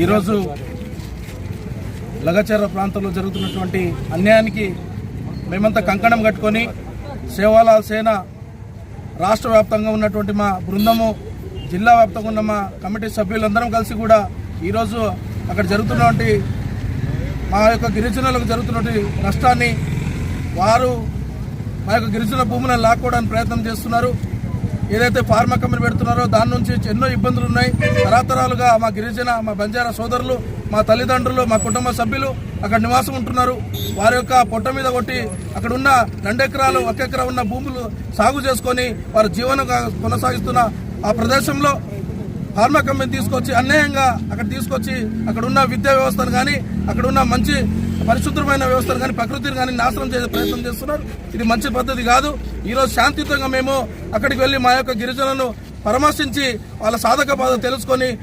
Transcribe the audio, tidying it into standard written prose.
ఈరోజు లగచర్ర ప్రాంతంలో జరుగుతున్నటువంటి అన్యాయానికి మేమంతా కంకణం కట్టుకొని సేవాలాల్ సేన రాష్ట్ర వ్యాప్తంగా ఉన్నటువంటి మా బృందము, జిల్లా వ్యాప్తంగా ఉన్న మా కమిటీ సభ్యులందరం కలిసి కూడా ఈరోజు అక్కడ జరుగుతున్నటువంటి మా యొక్క గిరిజనులకు జరుగుతున్నటువంటి నష్టాన్ని, వారు మా యొక్క గిరిజన భూములను లాక్కోవడానికి ప్రయత్నం చేస్తున్నారు. ఏదైతే ఫార్మా కంపెనీ పెడుతున్నారో దాని నుంచి ఎన్నో ఇబ్బందులు ఉన్నాయి. తరతరాలుగా మా గిరిజన, మా బంజారా సోదరులు, మా తల్లిదండ్రులు, మా కుటుంబ సభ్యులు అక్కడ నివాసం ఉంటున్నారు. వారి యొక్క పొట్ట మీద కొట్టి అక్కడ ఉన్న 2 ఎకరాలు 1 ఎకరా ఉన్న భూములు సాగు చేసుకొని వారు జీవనం కొనసాగిస్తున్న ఆ ప్రదేశంలో ఫార్మా కంపెనీ తీసుకొచ్చి అన్యాయంగా అక్కడ తీసుకొచ్చి అక్కడ ఉన్న విద్యా వ్యవస్థను కానీ, అక్కడ ఉన్న మంచి పరిశుభ్రమైన వ్యవస్థను కానీ, ప్రకృతిని కానీ నాశనం చేసే ప్రయత్నం చేస్తున్నారు. ఇది మంచి పద్ధతి కాదు. ఈరోజు శాంతియుతంగా మేము అక్కడికి వెళ్ళి మా యొక్క గిరిజనులను పరామర్శించి వాళ్ళ సాధక బాధ తెలుసుకొని